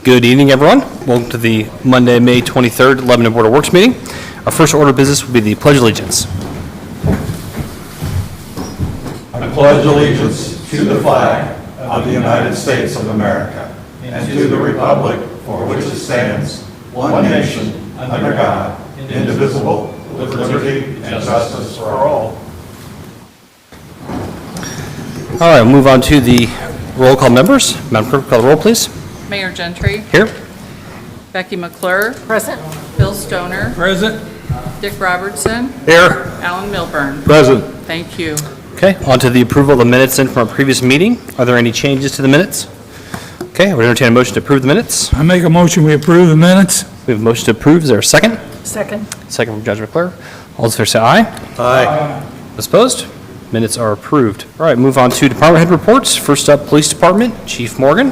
Good evening, everyone. Welcome to the Monday, May 23rd, Lebanon Board of Works meeting. Our first order of business will be the Pledge of Allegiance. I pledge allegiance to the flag of the United States of America and to the republic for which it stands, one nation, under God, indivisible, with liberty and justice for all. All right, we'll move on to the roll call members. Madam Clerk, call the roll, please. Mayor Gentry. Here. Becky McClure. Present. Bill Stoner. Present. Dick Robertson. Here. Alan Milburn. Present. Thank you. Okay, on to the approval of the minutes in from our previous meeting. Are there any changes to the minutes? Okay, I would entertain a motion to approve the minutes. I make a motion we approve the minutes. We have a motion to approve. Is there a second? Second. Second from Judge McClure. All those in favor say aye. Aye. Opposed? Minutes are approved. All right, move on to department head reports. First up, Police Department, Chief Morgan.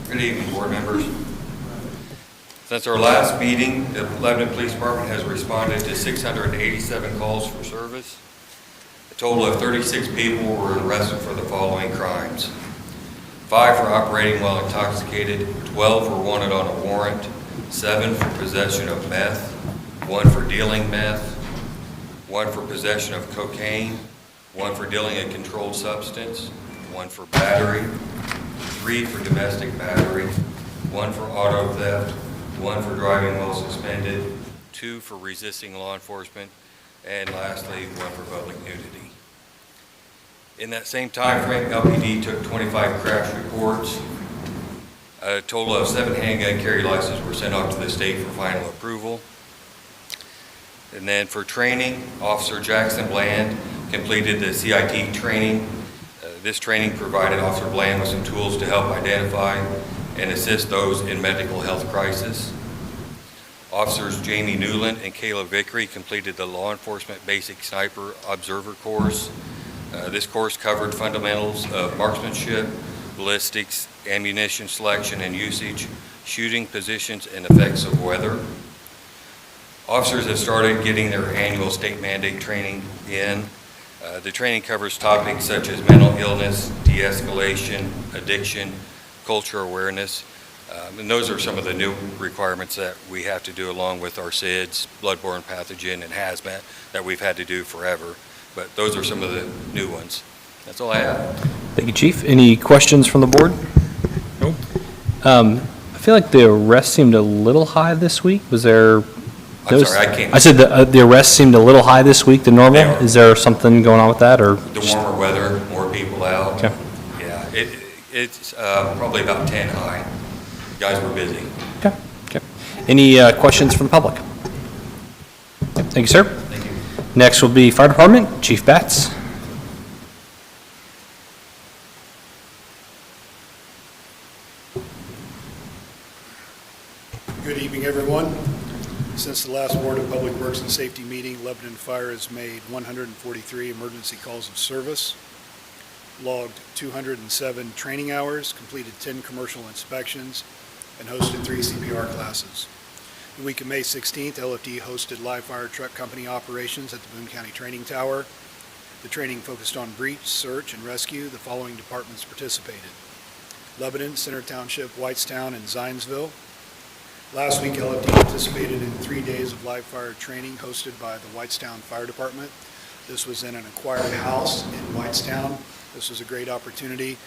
Good evening, board members. Since our last meeting, the Lebanon Police Department has responded to 687 calls for service. A total of 36 people were arrested for the following crimes. 5 for operating while intoxicated, 12 were wanted on a warrant, 7 for possession of meth, 1 for dealing meth, 1 for possession of cocaine, 1 for dealing a controlled substance, 1 for battery, 3 for domestic battery, 1 for auto theft, 1 for driving while suspended, 2 for resisting law enforcement, and lastly, 1 for public nudity. In that same time frame, LPD took 25 crash reports. A total of 7 handgun carry licenses were sent off to the state for final approval. And then for training, Officer Jackson Bland completed the CIT training. This training provided Officer Bland with some tools to help identify and assist those in medical health crisis. Officers Jamie Newland and Kayla Vickery completed the Law Enforcement Basic Sniper Observer course. This course covered fundamentals of marksmanship, ballistics, ammunition selection and usage, shooting positions, and effects of weather. Officers have started getting their annual state mandate training in. The training covers topics such as mental illness, de-escalation, addiction, culture awareness, and those are some of the new requirements that we have to do along with our SIDS, bloodborne pathogen, and hazmat that we've had to do forever. But those are some of the new ones. That's all I have. Thank you, Chief. Any questions from the board? Nope. I feel like the arrest seemed a little high this week. Was there? I'm sorry, I can't. I said the arrest seemed a little high this week than normal. They are. Is there something going on with that, or? The warmer weather, more people out. Okay. Yeah, it's probably about 10 high. You guys were busy. Okay. Okay. Any questions from the public? Thank you, sir. Thank you. Next will be Fire Department, Chief Batts. Good evening, everyone. Since the last Board of Public Works and Safety meeting, Lebanon Fire has made 143 emergency calls of service, logged 207 training hours, completed 10 commercial inspections, and hosted 3 CPR classes. The week of May 16th, LFD hosted live fire truck company operations at the Boone County Training Tower. The training focused on breach, search, and rescue. The following departments participated: Lebanon, Center Township, Whitestown, and Zionsville. Last week, LFD participated in 3 days of live fire training hosted by the Whitestown Fire Department. This was in an acquired house in Whitestown. This was a great opportunity.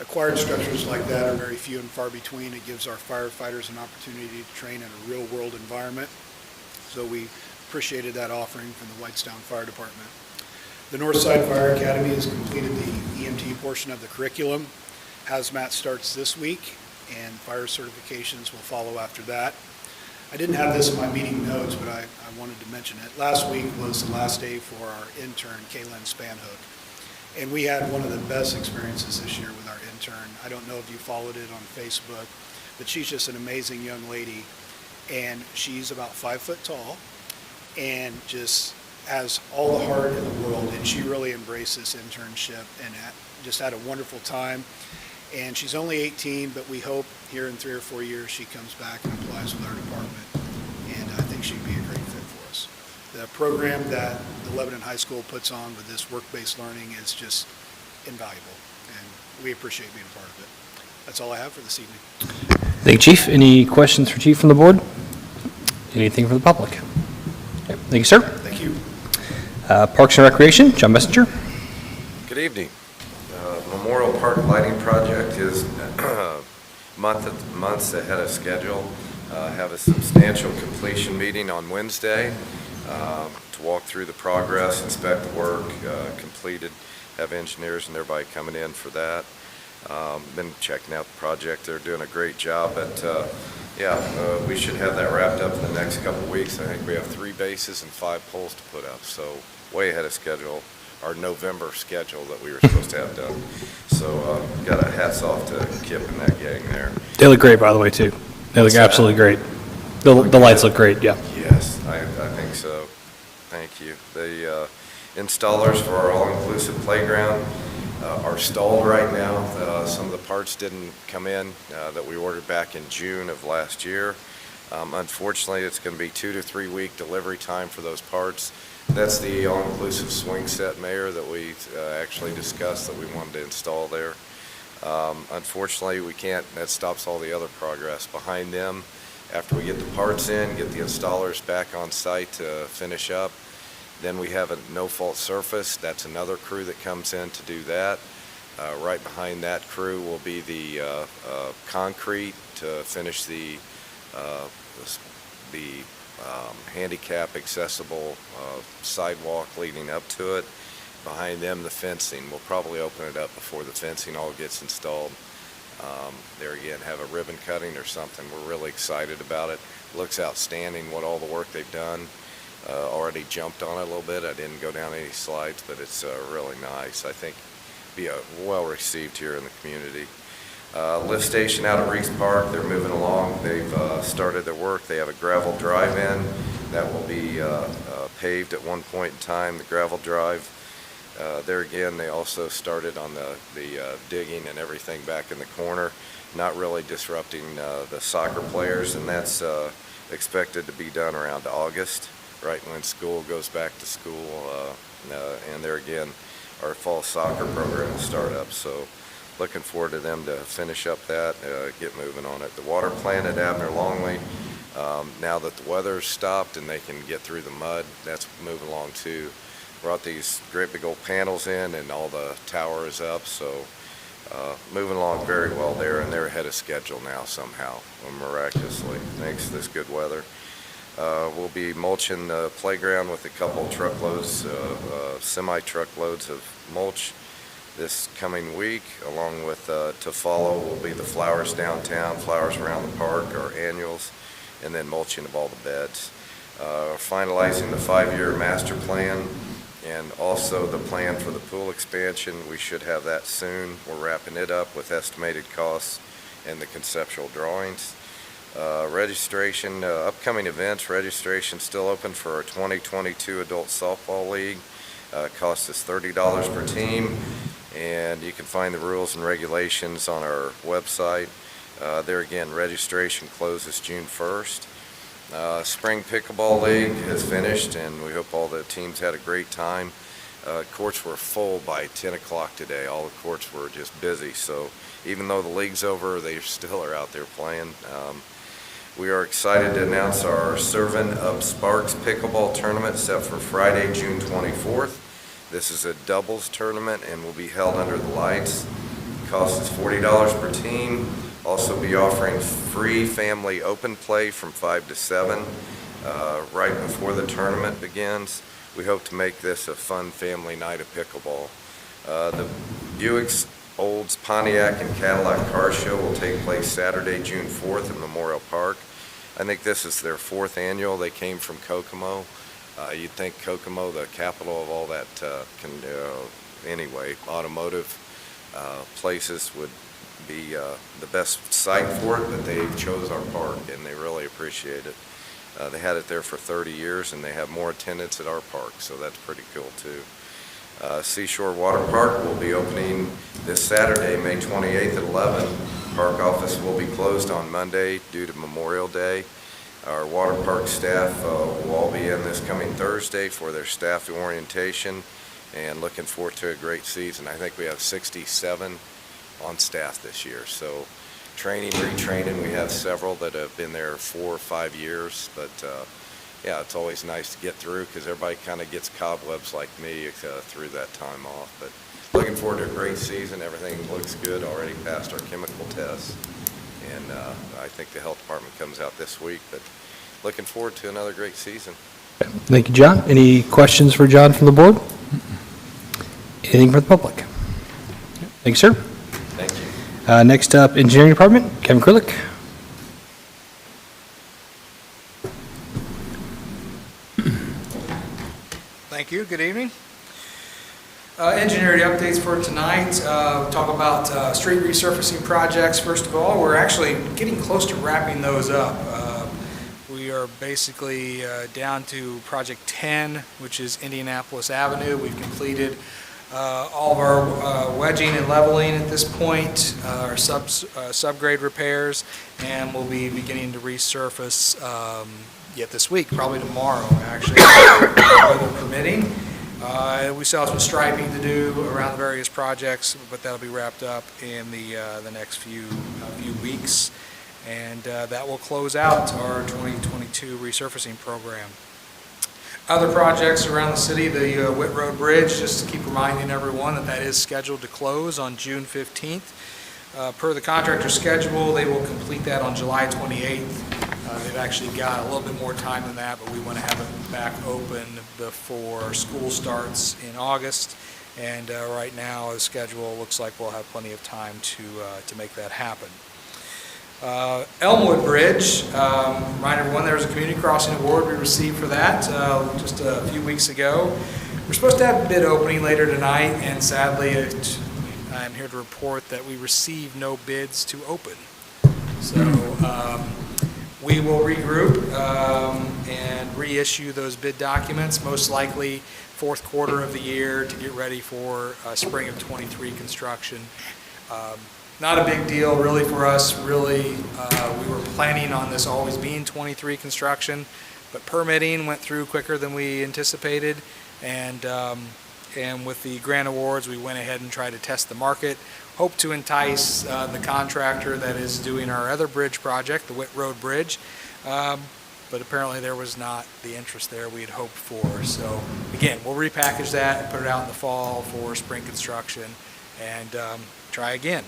Acquired structures like that are very few and far between. It gives our firefighters an opportunity to train in a real-world environment. So we appreciated that offering from the Whitestown Fire Department. The Northside Fire Academy has completed the EMT portion of the curriculum. Hazmat starts this week, and fire certifications will follow after that. I didn't have this in my meeting notes, but I wanted to mention it. Last week was the last day for our intern, Kaylin Spanhook. And we had one of the best experiences this year with our intern. I don't know if you followed it on Facebook, but she's just an amazing young lady. And she's about 5 foot tall and just has all the heart in the world. And she really embraced this internship and just had a wonderful time. And she's only 18, but we hope here in 3 or 4 years she comes back and applies with our department. And I think she'd be a great fit for us. The program that the Lebanon High School puts on with this work-based learning is just invaluable, and we appreciate being a part of it. That's all I have for this evening. Thank you, Chief. Any questions for Chief from the board? Anything from the public? Okay, thank you, sir. Thank you. Parks and Recreation, John Messenger. Good evening. Memorial Park lighting project is months ahead of schedule. Have a substantial completion meeting on Wednesday to walk through the progress, inspect the work completed, have engineers and everybody coming in for that. Been checking out the project. They're doing a great job, but we should have that wrapped up in the next couple of weeks. I think we have 3 bases and 5 poles to put up, so way ahead of schedule, our November schedule that we were supposed to have done. So got a hats off to Kip and that gang there. They look great, by the way, too. They look What's that? absolutely great. The lights look great, yeah. Yes, I think so. Thank you. The installers for our all-inclusive playground are stalled right now. Some of the parts didn't come in that we ordered back in June of last year. Unfortunately, it's going to be 2 to 3 week delivery time for those parts. That's the all-inclusive swing set, Mayor, that we actually discussed that we wanted to install there. Unfortunately, we can't. That stops all the other progress behind them. After we get the parts in, get the installers back on site to finish up, then we have a no-fault surface. That's another crew that comes in to do that. Right behind that crew will be the concrete to finish the handicap accessible sidewalk leading up to it. Behind them, the fencing. We'll probably open it up before the fencing all gets installed. There again, have a ribbon cutting or something. We're really excited about it. Looks outstanding what all the work they've done. Already jumped on it a little bit. I didn't go down any slides, but it's really nice. I think be well received here in the community. Lift station out at Reese Park, they're moving along. They've started their work. They have a gravel drive-in that will be paved at one point in time, the gravel drive. There again, they also started on the digging and everything back in the corner, not really disrupting the soccer players, and that's expected to be done around August, right when school goes back to school. And there again, our fall soccer program will start up, so looking forward to them to finish up that, get moving on it. The water plant at Abner Longley, now that the weather's stopped and they can get through the mud, that's moving along too. Brought these great big old panels in and all the tower is up, so moving along very well there, and they're ahead of schedule now somehow, miraculously, thanks to this good weather. We'll be mulching the playground with a couple truckloads, semi-truckloads of mulch this coming week, along with to follow will be the flowers downtown, flowers around the park, our annuals, and then mulching of all the beds. Finalizing the 5-year master plan and also the plan for the pool expansion. We should have that soon. We're wrapping it up with estimated costs and the conceptual drawings. Registration, upcoming events, registration still open for our 2022 Adult Softball League. Cost us $30 per team, and you can find the rules and regulations on our website. There again, registration closes June 1st. Spring Pickleball League has finished, and we hope all the teams had a great time. Courts were full by 10 o'clock today. All the courts were just busy, so even though the league's over, they still are out there playing. We are excited to announce our Serving Up Sparks Pickleball Tournament set for Friday, June 24th. This is a doubles tournament and will be held under the lights. It costs us $40 per team. Also be offering free family open play from 5 to 7 right before the tournament begins. We hope to make this a fun family night of pickleball. The Buicks, Olds, Pontiac, and Cadillac Car Show will take place Saturday, June 4th at Memorial Park. I think this is their 4th annual. They came from Kokomo. You'd think Kokomo, the capital of all that, anyway, automotive places would be the best site for it, but they chose our park, and they really appreciate it. They had it there for 30 years, and they have more attendance at our park, so that's pretty cool, too. Seashore Water Park will be opening this Saturday, May 28th at 11. Park office will be closed on Monday due to Memorial Day. Our water park staff will all be in this coming Thursday for their staff orientation, and looking forward to a great season. I think we have 67 on staff this year. So training, retraining, we have several that have been there 4 or 5 years, but yeah, it's always nice to get through because everybody kind of gets cobwebs like me through that time off. But looking forward to a great season. Everything looks good, already passed our chemical tests, and I think the health department comes out this week, but looking forward to another great season. Thank you, John. Any questions for John from the board? Anything from the public? Thank you, sir. Thank you. Next up, Engineering Department, Kevin Krillick. Thank you. Good evening. Engineering updates for tonight. We'll talk about street resurfacing projects. First of all, we're actually getting close to wrapping those up. We are basically down to project 10, which is Indianapolis Avenue. We've completed all of our wedging and leveling at this point, our subgrade repairs, and we'll be beginning to resurface yet this week, probably tomorrow, actually, weather permitting. We still have some striping to do around the various projects, but that'll be wrapped up in the next few weeks, and that will close out our 2022 resurfacing program. Other projects around the city, the Whit Road Bridge, just to keep reminding everyone that is scheduled to close on June 15th. Per the contractor's schedule, they will complete that on July 28th. They've actually got a little bit more time than that, but we want to have it back open before school starts in August. And right now, the schedule looks like we'll have plenty of time to make that happen. Elmwood Bridge, remind everyone there was a community crossing award we received for that just a few weeks ago. We're supposed to have a bid opening later tonight, and sadly I'm here to report that we received no bids to open. So we will regroup and reissue those bid documents, most likely fourth quarter of the year, to get ready for spring of 23 construction. Not a big deal really for us. Really, we were planning on this always being 23 construction, but permitting went through quicker than we anticipated, and with the grant awards, we went ahead and tried to test the market. Hope to entice the contractor that is doing our other bridge project, the Whit Road Bridge, but apparently there was not the interest there we had hoped for. So again, we'll repackage that and put it out in the fall for spring construction and try again.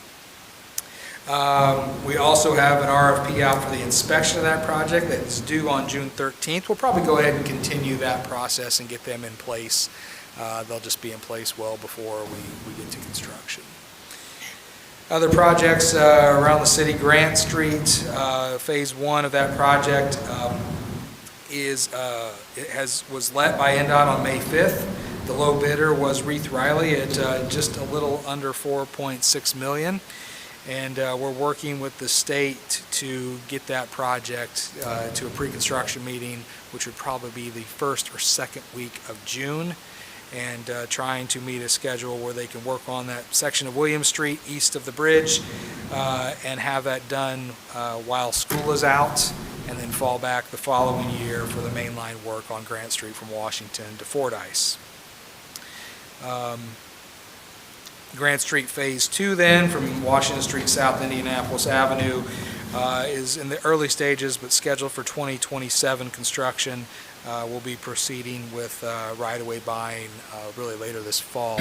We also have an RFP out for the inspection of that project that's due on June 13th. We'll probably go ahead and continue that process and get them in place. They'll just be in place well before we get to construction. Other projects around the city, Grant Street, phase 1 of that project was let by NDOT on May 5th. The low bidder was Reith Riley at just a little under $4.6 million. And we're working with the state to get that project to a pre-construction meeting, which would probably be the first or second week of June, and trying to meet a schedule where they can work on that section of William Street east of the bridge and have that done while school is out, and then fall back the following year for the mainline work on Grant Street from Washington to Fordyce. Grant Street Phase 2 then, from Washington Street south to Indianapolis Avenue, is in the early stages but scheduled for 2027 construction. We'll be proceeding with right-of-way buying really later this fall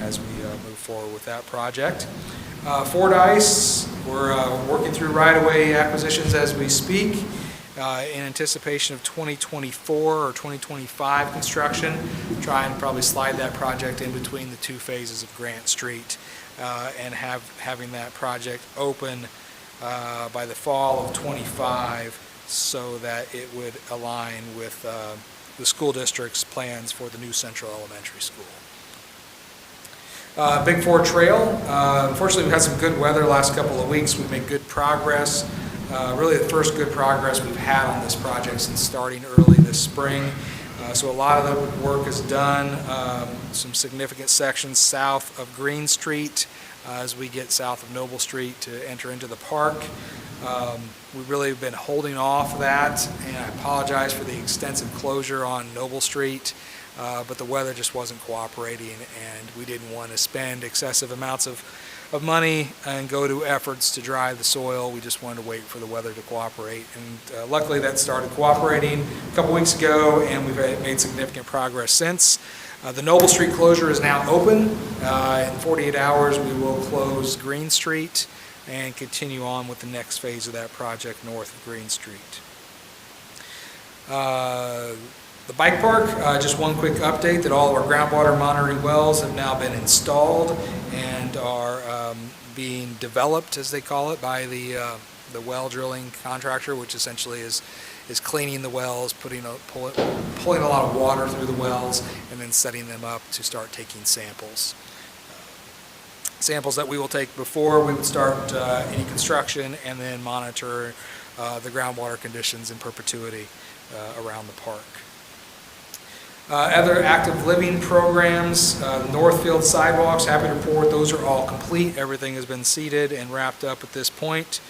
as we move forward with that project. Fordyce, we're working through right-of-way acquisitions as we speak in anticipation of 2024 or 2025 construction. Try and probably slide that project in between the two phases of Grant Street and having that project open by the fall of 25 so that it would align with the school district's plans for the new Central Elementary School. Big Four Trail, unfortunately we've had some good weather the last couple of weeks. We've made good progress. Really the first good progress we've had on this project since starting early this spring. So a lot of the work is done. Some significant sections south of Green Street as we get south of Noble Street to enter into the park. We've really been holding off that, and I apologize for the extensive closure on Noble Street, but the weather just wasn't cooperating, and we didn't want to spend excessive amounts of money and go to efforts to dry the soil. We just wanted to wait for the weather to cooperate, and luckily that started cooperating a couple weeks ago, and we've made significant progress since. The Noble Street closure is now open. In 48 hours, we will close Green Street and continue on with the next phase of that project north of Green Street. The bike park, just one quick update that all of our groundwater monitoring wells have now been installed and are being developed, as they call it, by the well drilling contractor, which essentially is cleaning the wells, pulling a lot of water through the wells, and then setting them up to start taking samples. Samples that we will take before we would start any construction, and then monitor the groundwater conditions in perpetuity around the park. Other active living programs, Northfield sidewalks, happy to report those are all complete. Everything has been seeded and wrapped up at this point.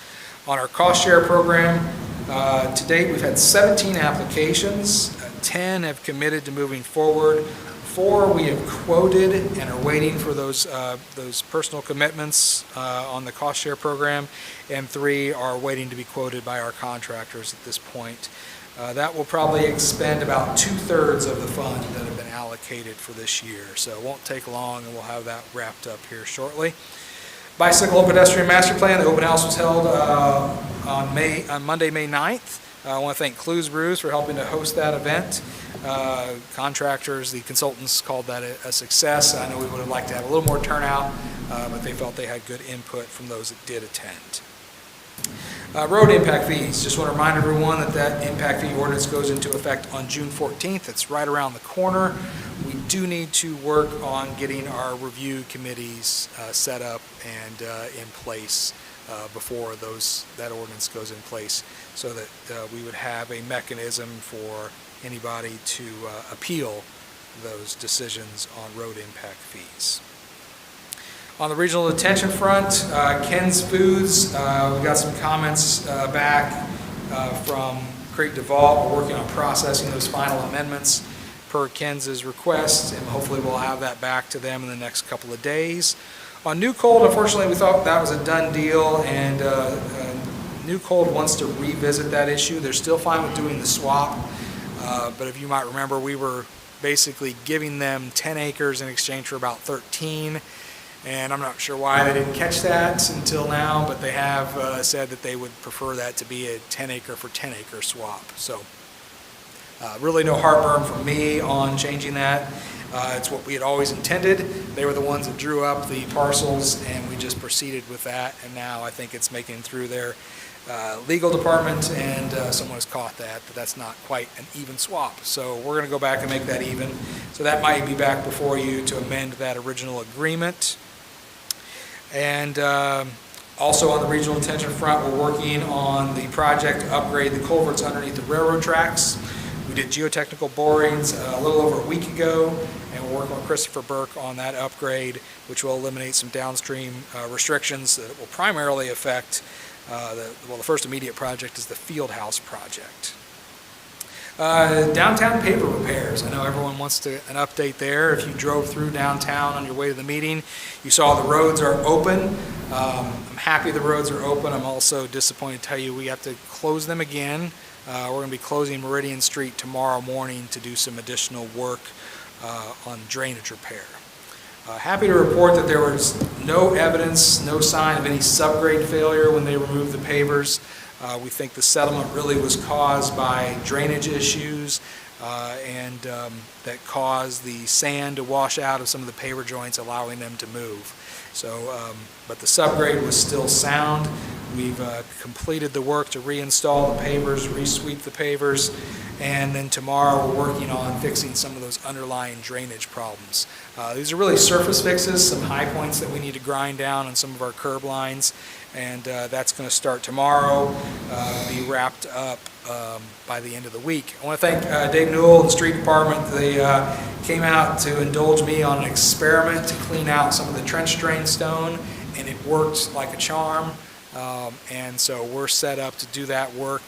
On our cost share program, to date we've had 17 applications. 10 have committed to moving forward. 4 we have quoted and are waiting for those personal commitments on the cost share program, and 3 are waiting to be quoted by our contractors at this point. That will probably expend about 2/3 of the fund that have been allocated for this year, so it won't take long, and we'll have that wrapped up here shortly. Bicycle and pedestrian master plan, the open house was held on Monday, May 9th. I want to thank Clues Brews for helping to host that event. Contractors, the consultants called that a success. I know we would have liked to have a little more turnout, but they felt they had good input from those that did attend. Road impact fees. Just want to remind everyone that impact fee ordinance goes into effect on June 14th. It's right around the corner. We do need to work on getting our review committees set up and in place before that ordinance goes in place, so that we would have a mechanism for anybody to appeal those decisions on road impact fees. On the regional detention front, Ken's Foods, we got some comments back from Craig DeVault. We're working on processing those final amendments per Ken's request, and hopefully we'll have that back to them in the next couple of days. On New Cold, unfortunately, we thought that was a done deal, and New Cold wants to revisit that issue. They're still fine with doing the swap, but if you might remember, we were basically giving them 10 acres in exchange for about 13. And I'm not sure why they didn't catch that until now, but they have said that they would prefer that to be a 10-acre for 10-acre swap. So really no heartburn from me on changing that. It's what we had always intended. They were the ones that drew up the parcels, and we just proceeded with that. And now I think it's making through their legal department, and someone has caught that, but that's not quite an even swap. So we're going to go back and make that even. So that might be back before you to amend that original agreement. And also on the regional detention front, we're working on the project to upgrade the culverts underneath the railroad tracks. We did geotechnical borings a little over a week ago, and we're working with Christopher Burke on that upgrade, which will eliminate some downstream restrictions that will primarily affect, the first immediate project is the Field House project. Downtown paver repairs. I know everyone wants an update there. If you drove through downtown on your way to the meeting, you saw the roads are open. I'm happy the roads are open. I'm also disappointed to tell you we have to close them again. We're going to be closing Meridian Street tomorrow morning to do some additional work on drainage repair. Happy to report that there was no evidence, no sign of any subgrade failure when they removed the pavers. We think the settlement really was caused by drainage issues and that caused the sand to wash out of some of the paver joints, allowing them to move. So, but the subgrade was still sound. We've completed the work to reinstall the pavers, re-sweep the pavers, and then tomorrow we're working on fixing some of those underlying drainage problems. These are really surface fixes, some high points that we need to grind down on some of our curb lines, and that's going to start tomorrow, be wrapped up by the end of the week. I want to thank Dave Newell and the Street Department. They came out to indulge me on an experiment to clean out some of the trench drain stone and it worked like a charm. And so we're set up to do that work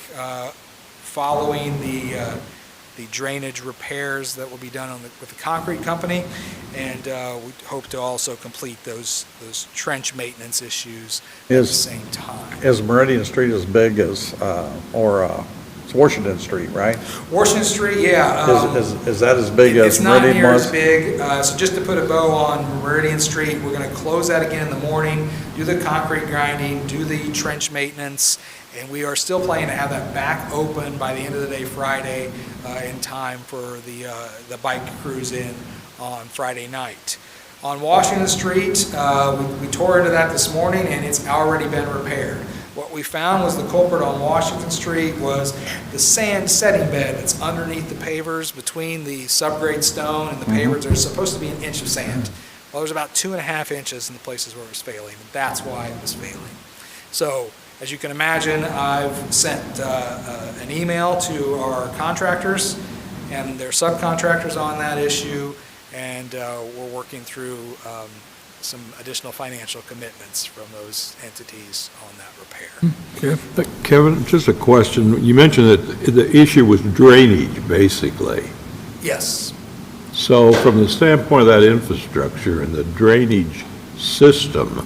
following the drainage repairs that will be done with the concrete company, and we hope to also complete those trench maintenance issues at the same time. Is Meridian Street as big as, it's Washington Street, right? Washington Street, yeah. Is that as big as It's not Meridian near was? as big, so just to put a bow on Meridian Street, we're going to close that again in the morning, do the concrete grinding, do the trench maintenance, and we are still planning to have that back open by the end of the day Friday in time for the bike cruise in on Friday night. On Washington Street, we tore into that this morning, and it's already been repaired. What we found was the culprit on Washington Street was the sand setting bed that's underneath the pavers between the subgrade stone and the pavers. There's supposed to be an inch of sand. Well, there's about 2.5 inches in the places where it was failing, and that's why it was failing. So, as you can imagine, I've sent an email to our contractors and their subcontractors on that issue, and we're working through some additional financial commitments from those entities on that repair. Okay. Kevin, just a question. You mentioned that the issue was drainage, basically. Yes. So from the standpoint of that infrastructure and the drainage system,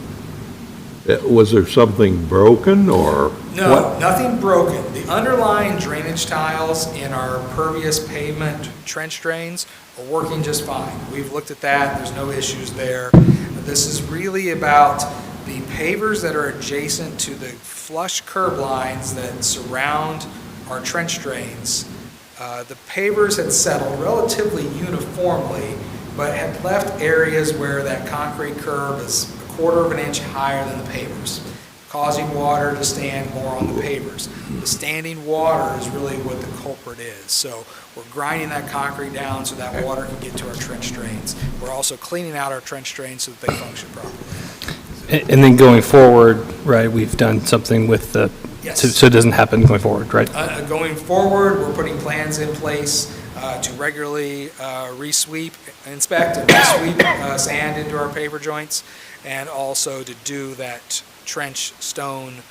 was there something broken or? No, nothing broken. The underlying drainage tiles in our pervious pavement trench drains are working just fine. We've looked at that. There's no issues there. This is really about the pavers that are adjacent to the flush curb lines that surround our trench drains. The pavers had settled relatively uniformly, but had left areas where that concrete curb is 1/4 of an inch higher than the pavers, causing water to stand more on the pavers. The standing water is really what the culprit is. So we're grinding that concrete down so that water can get to our trench drains. We're also cleaning out our trench drains so that they function properly. And then going forward, right, we've done something with the, Yes. so it doesn't happen going forward, right? Going forward, we're putting plans in place to regularly re-sweep, inspect, and re-sweep sand into our paver joints, and also to do that trench stone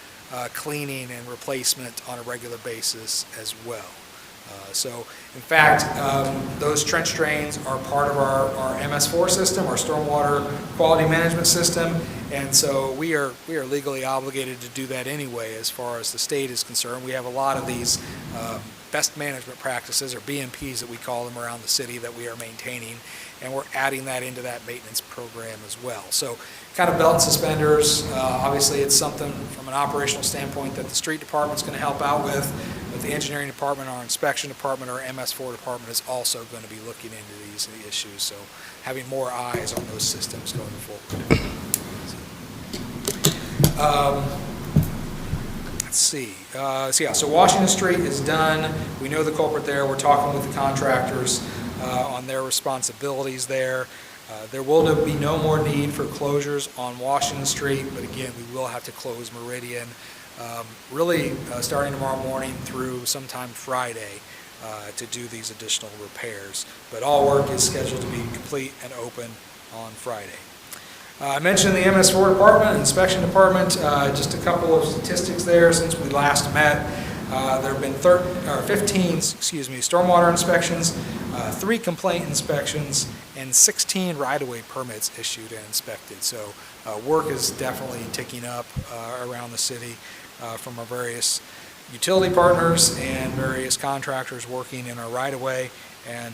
cleaning and replacement on a regular basis as well. So, in fact, those trench drains are part of our MS4 system, our stormwater quality management system, and so we are legally obligated to do that anyway as far as the state is concerned. We have a lot of these best management practices, or BMPs that we call them, around the city that we are maintaining, and we're adding that into that maintenance program as well. So kind of belt and suspenders. Obviously, it's something from an operational standpoint that the street department's going to help out with, but the engineering department, our inspection department, our MS4 department is also going to be looking into these issues, so having more eyes on those systems going forward. Let's see. So Washington Street is done. We know the culprit there. We're talking with the contractors on their responsibilities there. There will be no more need for closures on Washington Street, but again, we will have to close Meridian really starting tomorrow morning through sometime Friday to do these additional repairs. But all work is scheduled to be complete and open on Friday. I mentioned the MS4 department, inspection department, just a couple of statistics there since we last met. There have been 15 stormwater inspections, 3 complaint inspections, and 16 right-of-way permits issued and inspected. So work is definitely ticking up around the city from our various utility partners and various contractors working in our right-of-way, and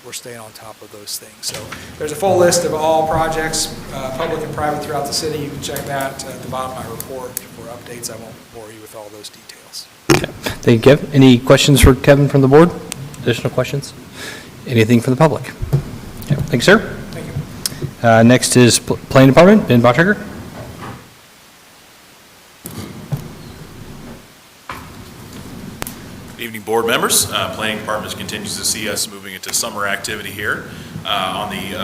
we're staying on top of those things. So there's a full list of all projects, public and private, throughout the city. You can check that at the bottom of my report for updates. I won't bore you with all those details. Okay. Thank you, Kevin. Any questions for Kevin from the board? Additional questions? Anything from the public? Okay. Thank you, sir. Thank you. Next is Planning Department, Ben Bottrager. Good evening, board members. Planning Department continues to see us moving into summer activity here. On the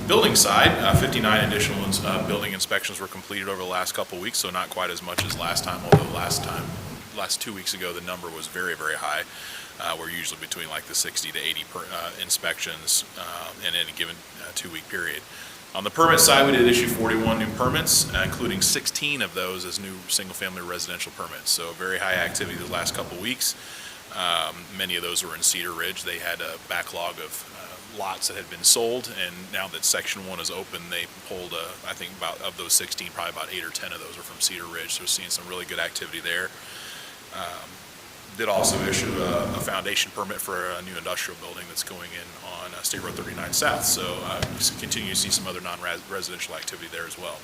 building side, 59 additional building inspections were completed over the last couple of weeks, so not quite as much as last time, although last 2 weeks ago, the number was very, very high. We're usually between like the 60 to 80 inspections in any given 2-week period. On the permit side, we did issue 41 new permits, including 16 of those as new single-family residential permits. So very high activity the last couple weeks. Many of those were in Cedar Ridge. They had a backlog of lots that had been sold, and now that Section 1 is open, they pulled, I think about, of those 16, probably about 8 or 10 of those are from Cedar Ridge, so we're seeing some really good activity there. Did also issue a foundation permit for a new industrial building that's going in on State Road 39 South, so we continue to see some other non-residential activity there as well.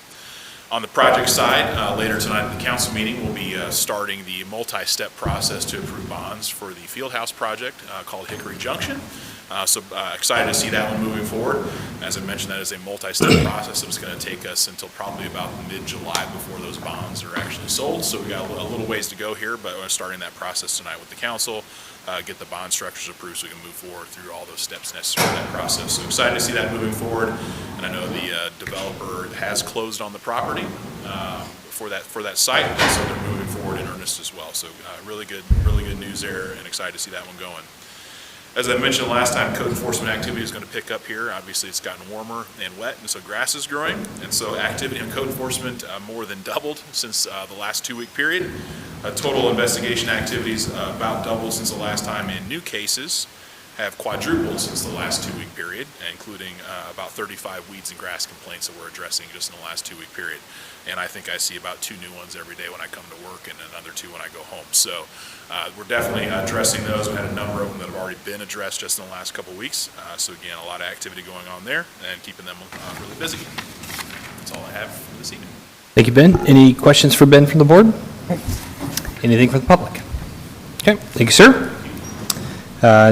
On the project side, later tonight at the council meeting, we'll be starting the multi-step process to approve bonds for the Fieldhouse project called Hickory Junction. So excited to see that one moving forward. As I mentioned, that is a multi-step process that's going to take us until probably about mid-July before those bonds are actually sold. So we got a little ways to go here, but we're starting that process tonight with the council, get the bond structures approved so we can move forward through all those steps necessary in that process. So excited to see that moving forward. And I know the developer has closed on the property for that site, and so they're moving forward in earnest as well. So really good news there, and excited to see that one going. As I mentioned last time, code enforcement activity is going to pick up here. Obviously, it's gotten warmer and wet, and so grass is growing. And so activity on code enforcement more than doubled since the last 2-week period. Total investigation activities about doubled since the last time, and new cases have quadrupled since the last 2-week period, including about 35 weeds and grass complaints that we're addressing just in the last 2-week period. And I think I see about 2 new ones every day when I come to work, and another 2 when I go home. So we're definitely addressing those. We had a number of them that have already been addressed just in the last couple of weeks. So again, a lot of activity going on there and keeping them really busy. That's all I have for this evening. Thank you, Ben. Any questions for Ben from the board? Anything from the public? Okay, thank you, sir.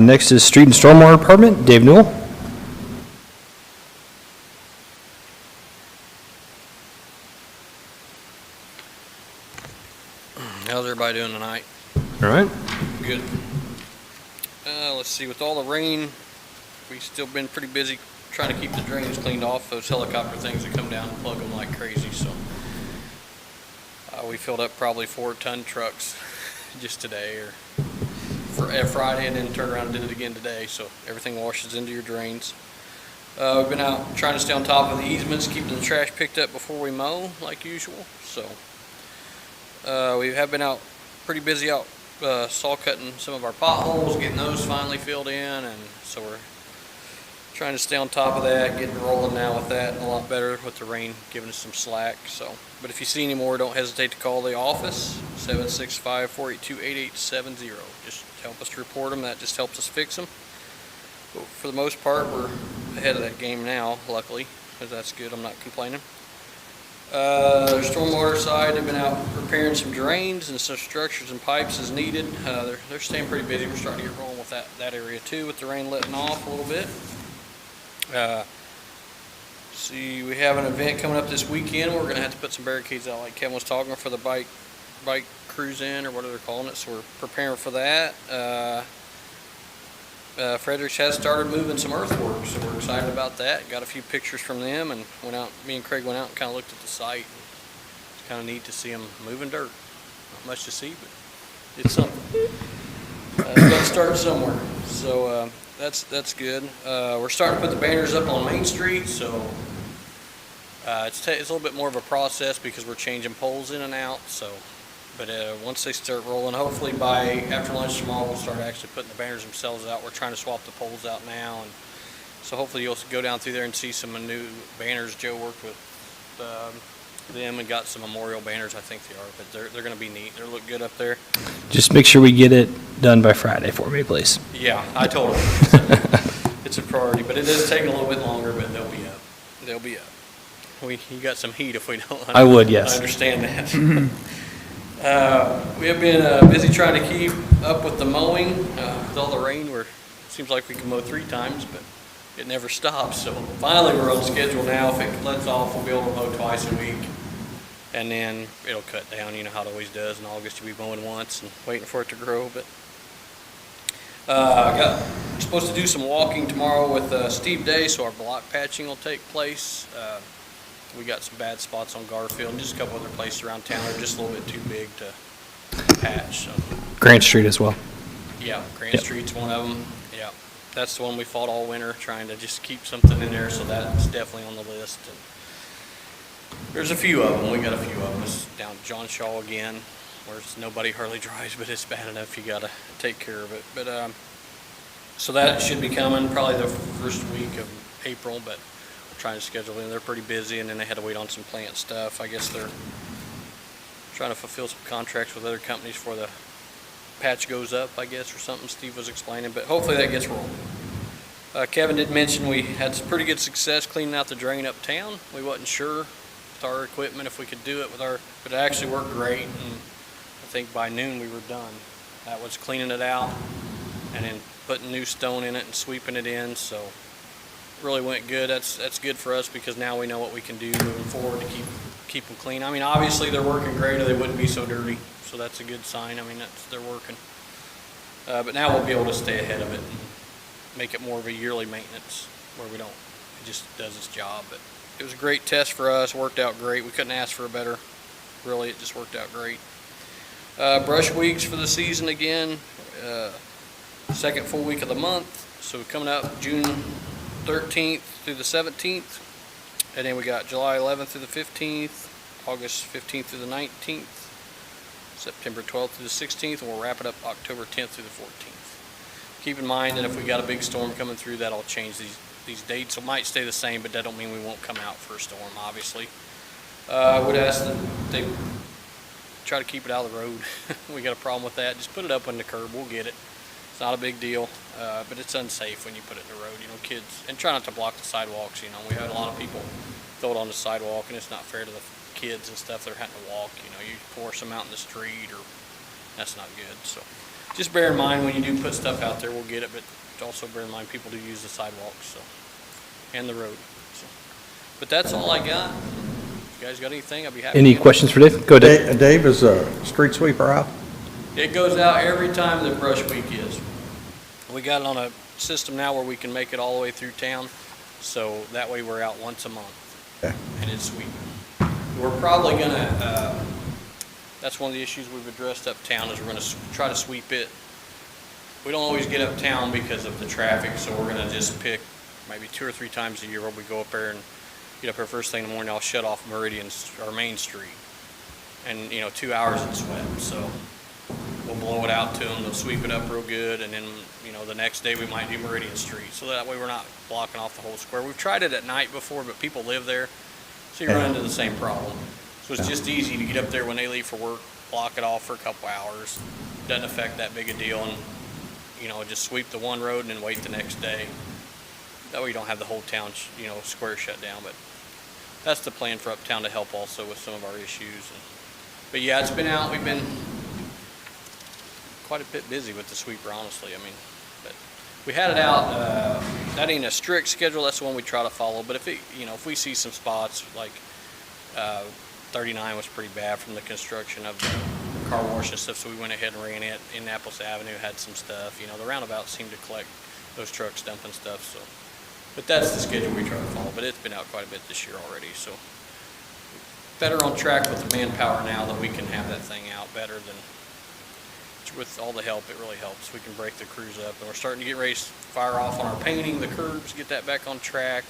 Next is Street and Stormwater Department, Dave Newell. How's everybody doing tonight? All right. Good. Let's see, with all the rain, we've still been pretty busy trying to keep the drains cleaned off, those helicopter things that come down and plug them like crazy, so. We filled up probably 4-ton trucks just today, or for Friday, and then turned around and did it again today, so everything washes into your drains. We've been out trying to stay on top of the easements, keeping the trash picked up before we mow, like usual, so. We have been out pretty busy out saw cutting some of our potholes, getting those finally filled in, and so we're trying to stay on top of that, getting rolling now with that, a lot better with the rain giving us some slack. So, but if you see any more, don't hesitate to call the office, 765-482-8870. Just help us to report them. That just helps us fix them. But for the most part, we're ahead of that game now, luckily, because that's good. I'm not complaining. The stormwater side, they've been out repairing some drains and some structures and pipes as needed. They're staying pretty busy. We're starting to get rolling with that area too, with the rain letting off a little bit. See, we have an event coming up this weekend. We're going to have to put some barricades out, like Kevin was talking, for the bike cruise in, or whatever they're calling it. So we're preparing for that. Fredericks has started moving some earthwork, so we're excited about that. Got a few pictures from them, and me and Craig went out and kind of looked at the site. It's kind of neat to see them moving dirt. Not much to see, but it's something. Got to start somewhere, so that's good. We're starting to put the banners up on Main Street, so it's a little bit more of a process because we're changing poles in and out. So, but once they start rolling, hopefully by after lunch tomorrow, we'll start actually putting the banners themselves out. We're trying to swap the poles out now, and so hopefully you'll go down through there and see some new banners. Joe worked with them and got some memorial banners. I think they are, but they're going to be neat. They look good up there. Just make sure we get it done by Friday for me, please. Yeah, I told him. It's a priority, but it is taking a little bit longer, but they'll be up. They'll be up. You got some heat if we don't. I would, yes. I understand that. We have been busy trying to keep up with the mowing. With all the rain, it seems like we can mow 3 times, but it never stops. So finally we're on schedule now. If it lets off, we'll be able to mow twice a week. And then it'll cut down, you know how it always does. In August, you'll be mowing once and waiting for it to grow. But we're supposed to do some walking tomorrow with Steve Day, so our block patching will take place. We got some bad spots on Garfield and just a couple other places around town that are just a little bit too big to patch. So. Grant Street as well. Yeah, Grant Street's one of them. Yeah. that's the one we fought all winter, trying to just keep something in there, so that's definitely on the list. And there's a few of them. We got a few of them. It's down at John Shaw again, where nobody hardly drives, but it's bad enough you got to take care of it. But so that should be coming probably the first week of April, but we're trying to schedule in. They're pretty busy, and then they had to wait on some plant stuff. I guess they're trying to fulfill some contracts with other companies before the patch goes up, I guess, or something Steve was explaining, but hopefully that gets rolling. Kevin did mention we had some pretty good success cleaning out the drain uptown. We wasn't sure with our equipment if we could do it with our, but it actually worked great, and I think by noon we were done. That was cleaning it out and then putting new stone in it and sweeping it in, so really went good. That's good for us because now we know what we can do moving forward to keep them clean. I mean, obviously they're working great or they wouldn't be so dirty, so that's a good sign. I mean, they're working. But now we'll be able to stay ahead of it and make it more of a yearly maintenance where it just does its job. But it was a great test for us, worked out great. We couldn't ask for a better, really, it just worked out great. Brush weeks for the season again, second full week of the month. So coming up June 13th through the 17th. And then we got July 11th through the 15th, August 15th through the 19th, September 12th through the 16th, and we'll wrap it up October 10th through the 14th. Keep in mind that if we got a big storm coming through, that'll change these dates. So it might stay the same, but that don't mean we won't come out for a storm, obviously. I would ask that they try to keep it out of the road. We got a problem with that. Just put it up on the curb. We'll get it. It's not a big deal, but it's unsafe when you put it in the road, you know, kids. And try not to block the sidewalks, you know. We had a lot of people throw it on the sidewalk, and it's not fair to the kids and stuff. They're having to walk, you know. You pour some out in the street, or that's not good. So just bear in mind when you do put stuff out there, we'll get it, but also bear in mind people do use the sidewalks, so, and the road. So. But that's all I got. If you guys got anything, I'd be happy. Any questions for Dave? Go ahead. Dave, is a street sweeper out? It goes out every time the brush week is. We got it on a system now where we can make it all the way through town, so that way we're out once a month. Okay. And it's sweeping. We're probably gonna, that's one of the issues we've addressed uptown is we're gonna try to sweep it. We don't always get uptown because of the traffic, so we're gonna just pick maybe 2 or 3 times a year where we go up there and get up there first thing in the morning. I'll shut off Meridian, or Main Street, and 2 hours in sweat. So we'll blow it out to them. They'll sweep it up real good, and then the next day we might do Meridian Street. So that way we're not blocking off the whole square. We've tried it at night before, but people live there, so you run into the same problem. So it's just easy to get up there when they leave for work, block it off for a couple hours. Doesn't affect that big a deal, and just sweep the one road and then wait the next day. That way you don't have the whole town, square shut down. But that's the plan for uptown to help also with some of our issues. But yeah, it's been out. We've been quite a bit busy with the sweeper, honestly. I mean, but we had it out. That ain't a strict schedule. That's the one we try to follow. But if we see some spots like 39 was pretty bad from the construction of the car wash and stuff, so we went ahead and ran it. Indianapolis Avenue had some stuff. The roundabout seemed to collect those trucks dumping stuff. So, but that's the schedule we try to follow. But it's been out quite a bit this year already. So better on track with the manpower now that we can have that thing out better than. With all the help, it really helps. We can break the crews up, and we're starting to get ready to fire off on our painting, the curbs, get that back on track.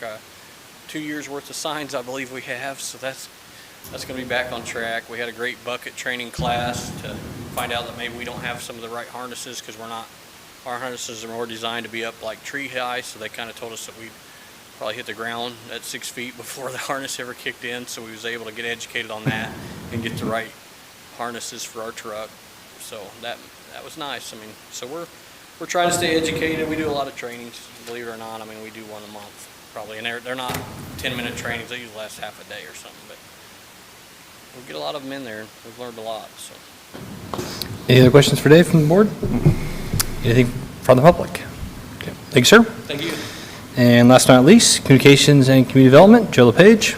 2 years worth of signs, I believe we have, so that's going to be back on track. We had a great bucket training class to find out that maybe we don't have some of the right harnesses because our harnesses are more designed to be up like tree high, so they kind of told us that we'd probably hit the ground at 6 feet before the harness ever kicked in, so we was able to get educated on that and get the right harnesses for our truck. So that was nice. I mean, so we're trying to stay educated. We do a lot of trainings, believe it or not. I mean, we do one a month probably, and they're not 10-minute trainings. They usually last half a day or something. But we get a lot of them in there, and we've learned a lot. So. Any other questions for Dave from the board? Anything from the public? Okay. Thank you, sir. Thank you. And last but not least, Communications and Community Development, Joe LePage.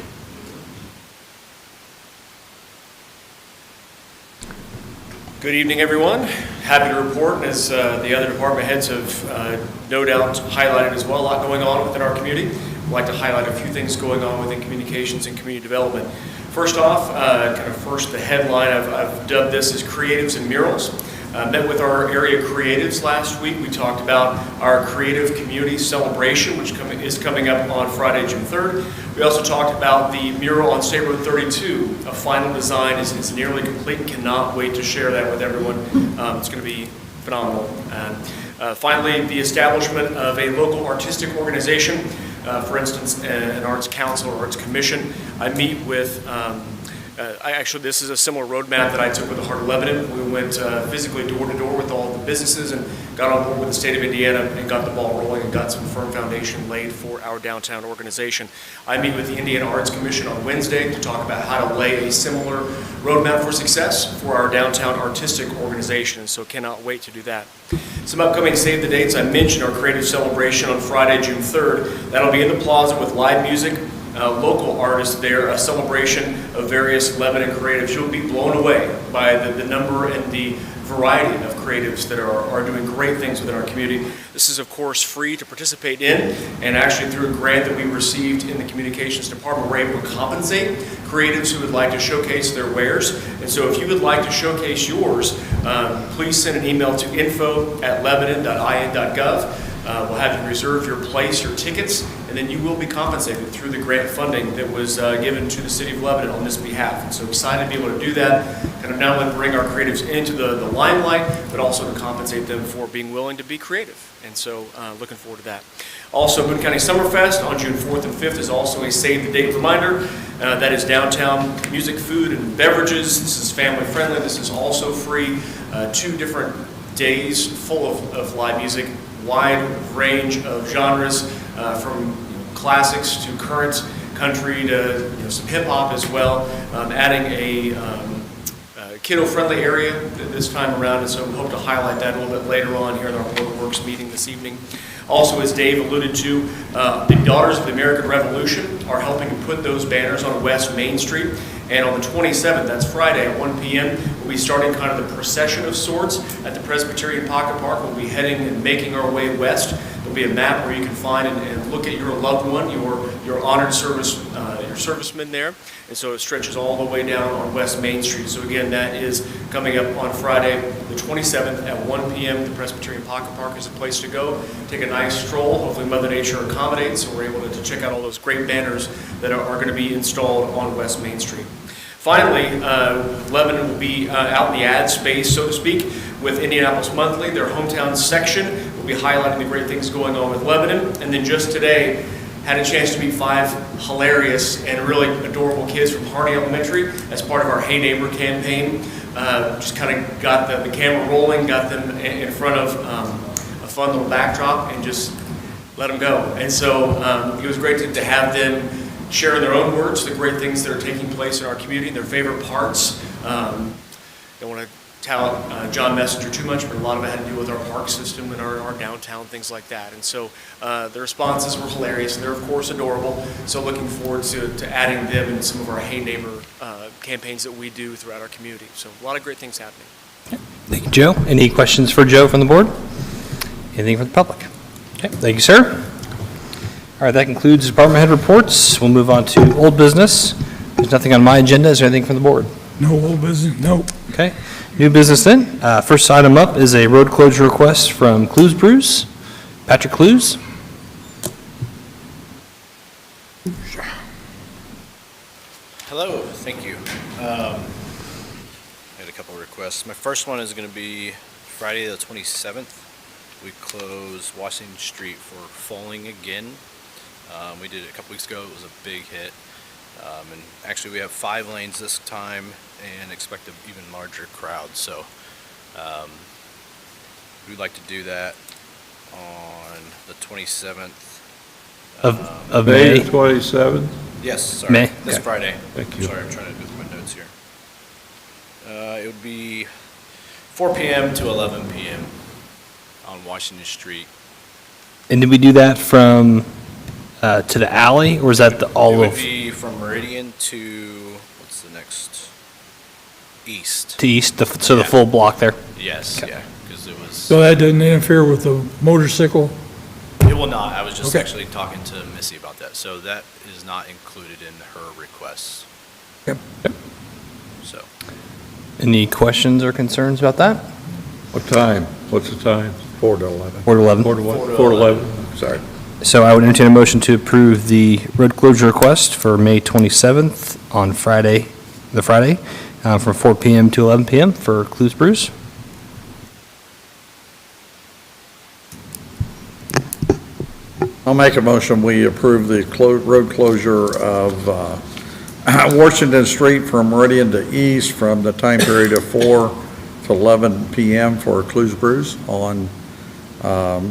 Good evening, everyone. Happy to report, as the other department heads have no doubt highlighted as well, a lot going on within our community. I'd like to highlight a few things going on within communications and community development. First off, the headline, I've dubbed this as Creatives and Murals. Met with our area creatives last week. We talked about our creative community celebration, which is coming up on Friday, June 3rd. We also talked about the mural on State Road 32. A final design is nearly complete. Cannot wait to share that with everyone. It's going to be phenomenal. Finally, the establishment of a local artistic organization, for instance, an arts council or arts commission. I meet with actually, this is a similar roadmap that I took with the Heart of Lebanon. We went physically door to door with all the businesses and got on board with the state of Indiana and got the ball rolling and got some firm foundation laid for our downtown organization. I meet with the Indiana Arts Commission on Wednesday to talk about how to lay a similar roadmap for success for our downtown artistic organization, so cannot wait to do that. Some upcoming save the dates. I mentioned our creative celebration on Friday, June 3rd. That'll be in the plaza with live music. Local artists there, a celebration of various Lebanon creatives. You'll be blown away by the number and the variety of creatives that are doing great things within our community. This is, of course, free to participate in, and actually through a grant that we received in the communications department, we're able to compensate creatives who would like to showcase their wares. And so if you would like to showcase yours, please send an email to info@lebanon.in.gov. We'll have you reserve your place, your tickets, and then you will be compensated through the grant funding that was given to the City of Lebanon on this behalf. And so excited to be able to do that, kind of not only bring our creatives into the limelight, but also to compensate them for being willing to be creative. And so looking forward to that. Also, Boone County Summerfest on June 4th and 5th is also a save the date reminder. That is downtown music, food, and beverages. This is family friendly. This is also free. 2 different days full of live music. Wide range of genres, from classics to current country to some hip hop as well. Adding a kiddo-friendly area this time around, and so we hope to highlight that a little bit later on here in our Public Works meeting this evening. Also, as Dave alluded to, the Daughters of the American Revolution are helping to put those banners on West Main Street. And on the 27th, that's Friday at 1 p.m., we'll be starting kind of the procession of sorts at the Presbyterian Pocket Park. We'll be heading and making our way west. There'll be a map where you can find and look at your loved one, your honored serviceman there. And so it stretches all the way down on West Main Street. So again, that is coming up on Friday, the 27th at 1 p.m. The Presbyterian Pocket Park is a place to go. Take a nice stroll. Hopefully Mother Nature accommodates, so we're able to check out all those great banners that are going to be installed on West Main Street. Finally, Lebanon will be out in the ad space, so to speak, with Indianapolis Monthly. Their hometown section will be highlighting the great things going on with Lebanon. And then just today, had a chance to meet 5 hilarious and really adorable kids from Hardy Elementary as part of our Hey Neighbor campaign. Just kind of got the camera rolling, got them in front of a fun little backdrop, and just let them go. And so it was great to have them share in their own words the great things that are taking place in our community, their favorite parts. Don't want to tout John Messenger too much, but a lot of it had to do with our park system and our downtown, things like that. And so the responses were hilarious, and they're of course adorable. So looking forward to adding them in some of our Hey Neighbor campaigns that we do throughout our community. So a lot of great things happening. Thank you, Joe. Any questions for Joe from the board? Anything from the public? Okay, thank you, sir. All right, that concludes department head reports. We'll move on to old business. There's nothing on my agenda. Is there anything from the board? No old business, no. Okay, new business then. First item up is a road closure request from Clues Brews. Patrick Clues. Hello, thank you. I had a couple of requests. My first one is going to be Friday the 27th. We close Washington Street for falling again. We did it a couple weeks ago. It was a big hit. And actually we have 5 lanes this time and expect an even larger crowd. So we'd like to do that on the 27th. Of May May? 27th? Yes, sorry. May? This Okay. Friday. Thank you. Sorry, I'm trying to do my notes here. It would be 4 p.m. to 11 p.m. on Washington Street. And did we do that from to the alley, or is that all It would of be from Meridian to, what's the next? East. to east, so the full block there? Yes, Okay. yeah, because it was, So that doesn't interfere with the motorcycle? it will not. I was just Okay. actually talking to Missy about that. So that is not included in her request. Yep. So, Any questions or concerns about that? What time? What's the time? 4 to 11. 4 to 11. 4 to what? 4 to 11, sorry. So I would entertain a motion to approve the road closure request for May 27th on Friday, from 4 PM to 11 PM for Clues Brews. I'll make a motion, we approve the road closure of Washington Street from Meridian to East from the time period of 4 to 11 PM for Clues Brews on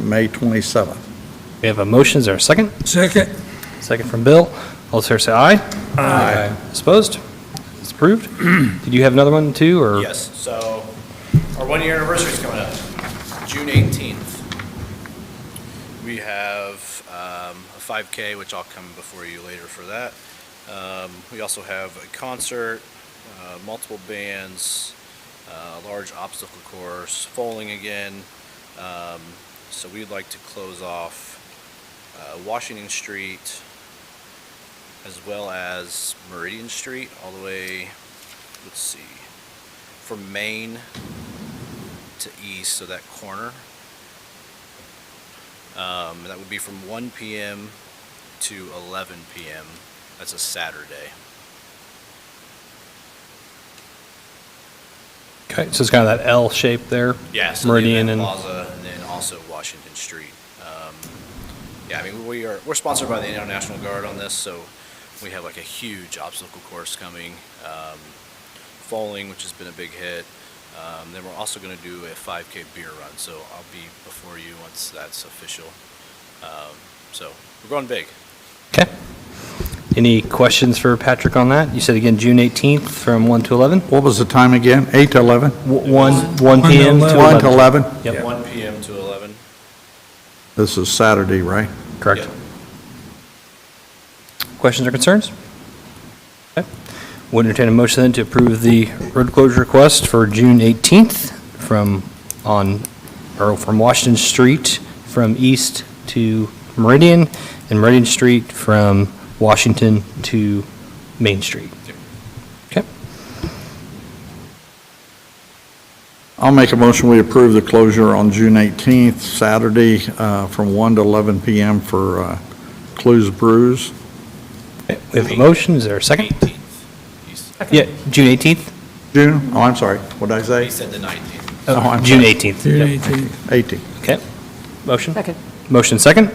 May 27th. We have a motion, is there a second? Second. Second from Bill. All those here say aye. Aye. Opposed? It's approved. Did you have another one too, or? Yes, so our 1-year anniversary is coming up, June 18th. We have a 5K, which I'll come before you later for that. We also have a concert, multiple bands, a large obstacle course, bowling again. So we'd like to close off Washington Street as well as Meridian Street all the way, let's see, from Main to East, so that corner. That would be from 1 PM to 11 PM. That's a Saturday. Okay, so it's kind of that L shape there? Yeah, so Meridian the and, Event Plaza, and then also Washington Street. Yeah, I mean, we're sponsored by the International Guard on this, so we have like a huge obstacle course coming. Falling, which has been a big hit. Then we're also going to do a 5K beer run, so I'll be before you once that's official. So we're going big. okay. Any questions for Patrick on that? You said again, June 18th from 1 to 11? What was the time again? 8 to 11? 1 PM to 11. 1 to 11? Yep. 1 PM to 11. This is Saturday, right? Correct. Yep. Questions or concerns? Okay. Would entertain a motion then to approve the road closure request for June 18th from Washington Street from East to Meridian, and Meridian Street from Washington to Main Street. Okay. I'll make a motion, we approve the closure on June 18th, Saturday, from 1 to 11 PM for Clues Brews. Okay, we have a motion, is there a second? 18th. Yeah, June 18th? June, oh, I'm sorry, what did I say? He said the 19th. Oh, I'm June sorry. 18th. June Yep. 18th. 18th. Okay. Motion? Second. Motion second.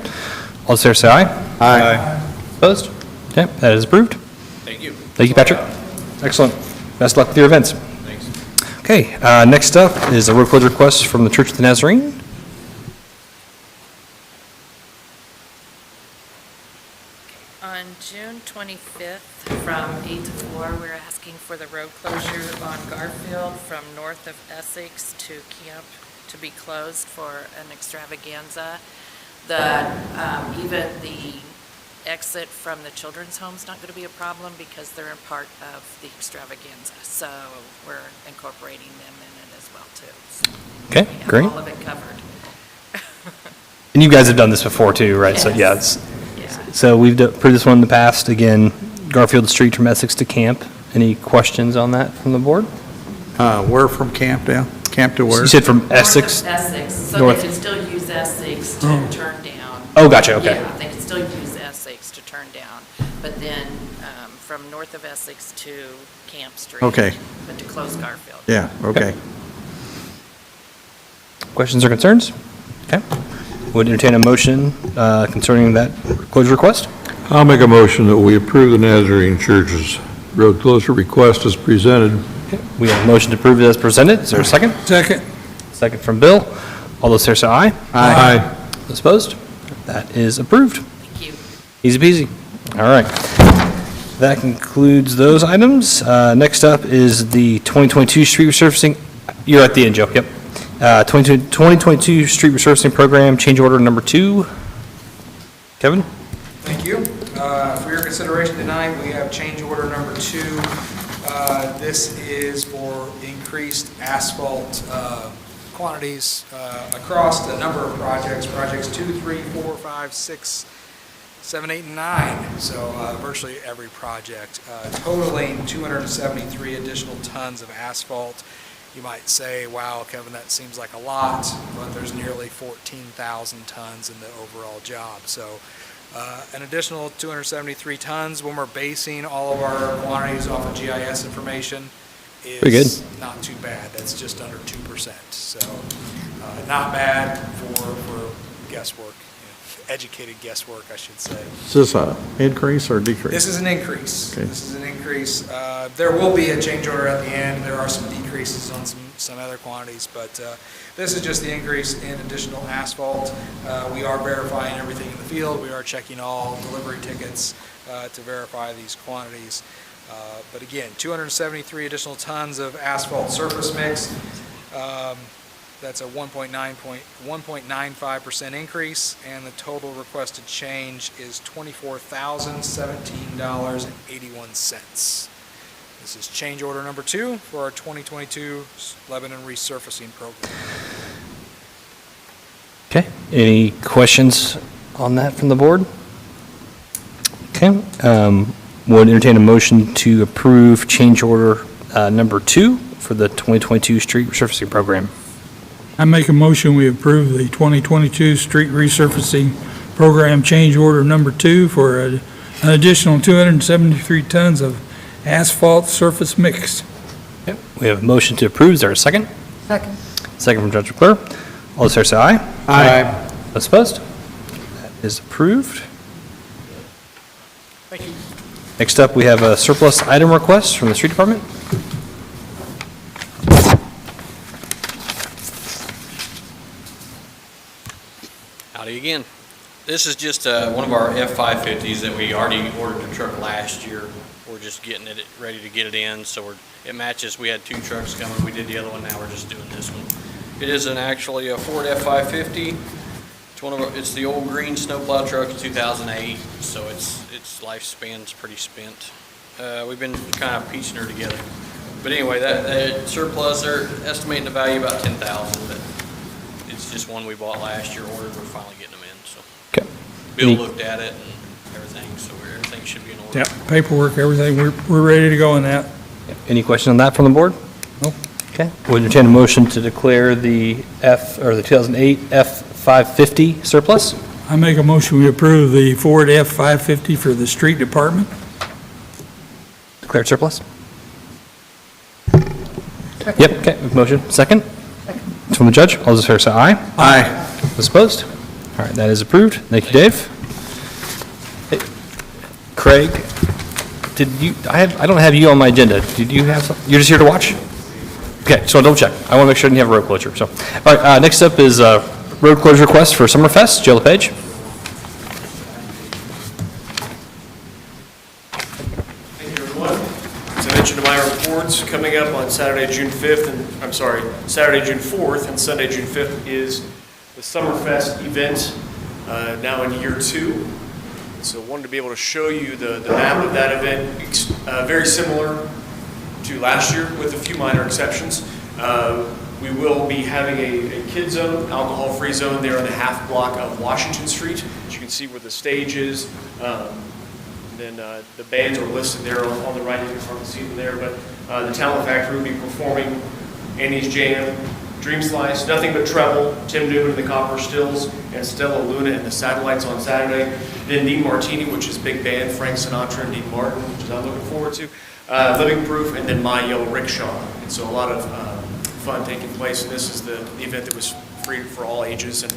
All those there say aye. Aye. Opposed? Okay, that is approved. Thank you. Thank you, Patrick. Excellent. Best of luck with your events. Thanks. Okay, next up is a road closure request from the Church of the Nazarene. On June 25th, from 8 to 4, we're asking for the road closure on Garfield from north of Essex to Camp to be closed for an extravaganza. Even the exit from the children's home's not going to be a problem because they're a part of the extravaganza. So we're incorporating them in it as well, too. So Okay, we great. have all of it covered. And you guys have done this before too, right? So, yeah, Yes. so we've approved this one in the past. Again, Garfield Street from Essex to Camp. Any questions on that from the board? Where from Camp down? Camp to where? You said from Essex? North of Essex, so North. they can still use Essex to turn down. Oh, gotcha, okay. Yeah, they can still use Essex to turn down, but then from north of Essex to Camp Street. Okay. But to close Garfield. Yeah, okay. Questions or concerns? Okay. Would entertain a motion concerning that closure request? I'll make a motion that we approve the Nazarene Church's road closure request as presented. We have a motion to approve it as presented. Is there a second? Second. Second from Bill. All those there say aye. Aye. Those opposed? That is approved. Thank you. Easy peasy. All right. That concludes those items. Next up is the 2022 street resurfacing. You're at the end, Joe. Yep. 2022 street resurfacing program, change order number 2. Kevin? Thank you. For your consideration tonight, we have change order number 2. This is for increased asphalt quantities across a number of projects, projects 2, 3, 4, 5, 6, 7, 8, and 9. So virtually every project, totaling 273 additional tons of asphalt You might say, wow, Kevin, that seems like a lot, but there's nearly 14,000 tons in the overall job. So an additional 273 tons when we're basing all of our quantities off of GIS information Pretty good. is not too bad. That's just under 2%. So not bad for guesswork, educated guesswork, I should say. Is this an increase or decrease? This is an increase. Okay. This is an increase. There will be a change order at the end. There are some decreases on some other quantities, but this is just the increase in additional asphalt. We are verifying everything in the field. We are checking all delivery tickets to verify these quantities. But again, 273 additional tons of asphalt surface mix. That's a 1.95% increase, and the total requested change is $24,017.81. This is change order number 2 for our 2022 Lebanon resurfacing program. Okay, any questions on that from the board? Okay, would entertain a motion to approve change order number 2 for the 2022 street resurfacing program. I make a motion, we approve the 2022 street resurfacing program change order number 2 for an additional 273 tons of asphalt surface mix. Okay, we have a motion to approve. Is there a second? Second. Second from Judge McClure. All those fair say aye. Aye. Those opposed? That is approved. Thank you. Next up, we have a surplus item request from the street department. Howdy again. This is just one of our F-550s that we already ordered a truck last year. We're just getting it ready to get it in, so it matches. We had 2 trucks coming. We did the other one. Now we're just doing this one. It is actually a Ford F-550. It's the old green snowplow truck, 2008, so its lifespan's pretty spent. We've been kind of piecing her together. But anyway, that surplus, they're estimating the value about $10,000, but it's just one we bought last year, ordered. We're finally getting them in. So Okay. Bill looked at it and everything, so everything should be in order. Yep, paperwork, everything, we're ready to go on that. Any questions on that from the board? No. Okay. Would entertain a motion to declare the 2008 F-550 surplus. I make a motion, we approve the Ford F-550 for the street department. Declared surplus. Yep, okay, motion. Second? It's from the judge. All those fair say aye. Aye. Those opposed? All right, that is approved. Thank you, Dave. Hey, Craig, I don't have you on my agenda. Did you have something? You're just here to watch? Okay, so double check. I want to make sure I didn't have a road closure. So, all right, next up is road closure request for Summerfest. Joe LePage. Thank you, everyone. As I mentioned in my reports, coming up on Saturday, June 4th, and Sunday, June 5th is the Summerfest event, now in year 2. So I wanted to be able to show you the map of that event, very similar to last year with a few minor exceptions. We will be having a kid zone, alcohol-free zone there in the half block of Washington Street. As you can see where the stage is. Then the bands are listed there on the right. You can hardly see them there. But the Talent Factory will be performing Annie's Jam, Dream Slice, Nothing But Treble, Tim Newman and the Copper Stills, and Stella Luna and the Satellites on Saturday. Then Dean Martini, which is big band, Frank Sinatra and Dean Martin, which I'm looking forward to. Living Proof, and then My Yellow Rickshaw. And so a lot of fun taking place. And this is the event that was free for all ages and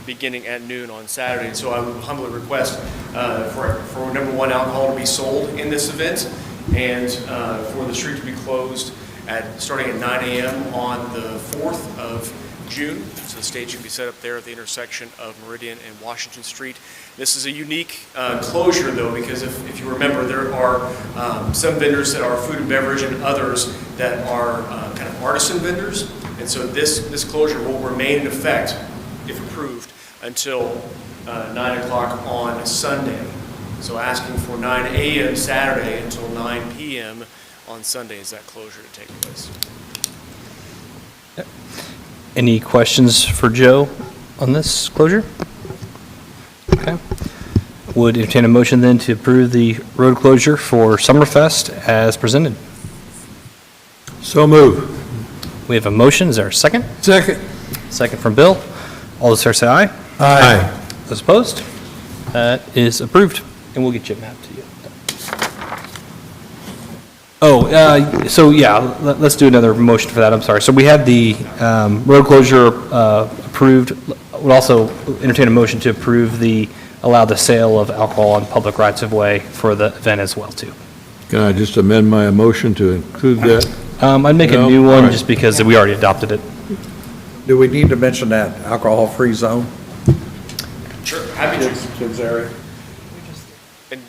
beginning at noon on Saturday. And so I would humbly request for number 1, alcohol to be sold in this event, and for the street to be closed starting at 9 a.m. on the 4th of June. So the stage can be set up there at the intersection of Meridian and Washington Street. This is a unique closure, though, because if you remember, there are some vendors that are food and beverage and others that are kind of artisan vendors. And so this closure will remain in effect, if approved, until 9 o'clock on Sunday. So asking for 9 a.m. Saturday until 9 p.m. on Sunday is that closure to take place. Yep. Any questions for Joe on this closure? Okay. Would entertain a motion then to approve the road closure for Summerfest as presented. So move. We have a motion. Is there a second? Second. Second from Bill. All those in favor say aye. Aye. Those opposed? That is approved, and we'll get you a map to you. Oh, so yeah, let's do another motion for that, I'm sorry. So we had the road closure approved. We'll also entertain a motion to approve allow the sale of alcohol on public rights of way for the event as well, too. Can I just amend my motion to include that? I'd make a No? new All one right. just because we already adopted it. Do we need to mention that alcohol-free zone? Sure, happy to. Kids area? And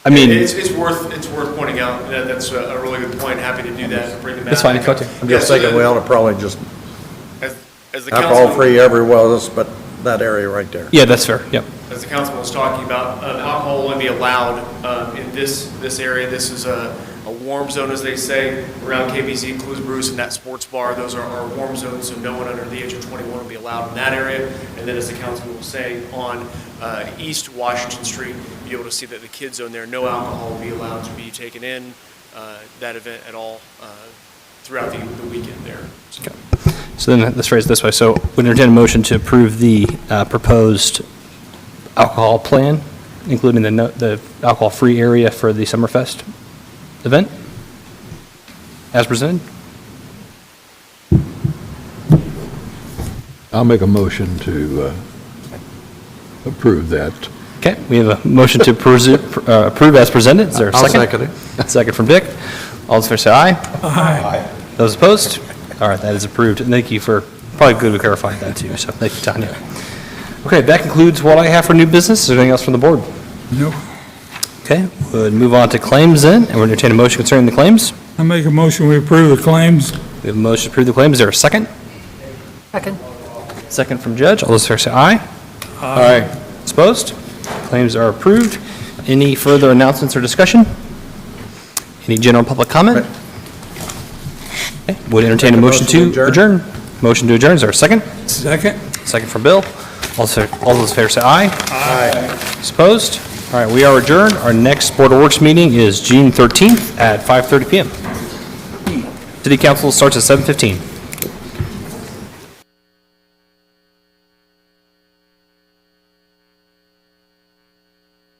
I mean- it's worth pointing out that that's a really good point. Happy to do that, bring the map. That's fine, if you want to. I'm just thinking we ought to probably just As the council, alcohol-free everywhere else, but that area right there. Yeah, that's fair, yep. as the councilman was talking about, alcohol will only be allowed in this area. This is a warm zone, as they say, around KBZ, includes Bruce and that sports bar. Those are warm zones, so no one under the age of 21 will be allowed in that area. And then, as the councilman was saying, on East Washington Street, you'll be able to see that the kids zone there, no alcohol will be allowed to be taken in that event at all throughout the weekend there. Okay. So then let's phrase it this way. So we entertain a motion to approve the proposed alcohol plan, including the alcohol-free area for the Summerfest event, as presented. I'll make a motion to approve that. Okay, we have a motion to approve as presented. Is there a I'll second? second it. Second from Dick. All those in favor say aye. Aye. Those opposed? All right, that is approved. And thank you for, probably good we clarified that too, so thank you, Tanya. Okay, that concludes what I have for new business. Is there anything else from the board? No. Okay, we'll move on to claims then, and we'll entertain a motion concerning the claims. I make a motion, we approve the claims. We have a motion to approve the claims. Is there a second? Second. Second from Judge. All those in favor say aye. Aye. Opposed? Claims are approved. Any further announcements or discussion? Any general public comment? Okay, would entertain a motion to adjourn. Motion to adjourn. Is there a second? Second. Second from Bill. All those in favor say aye. Aye. Opposed? All right, we are adjourned. Our next Board of Works meeting is June 13th at 5:30 PM. City Council starts at 7:15.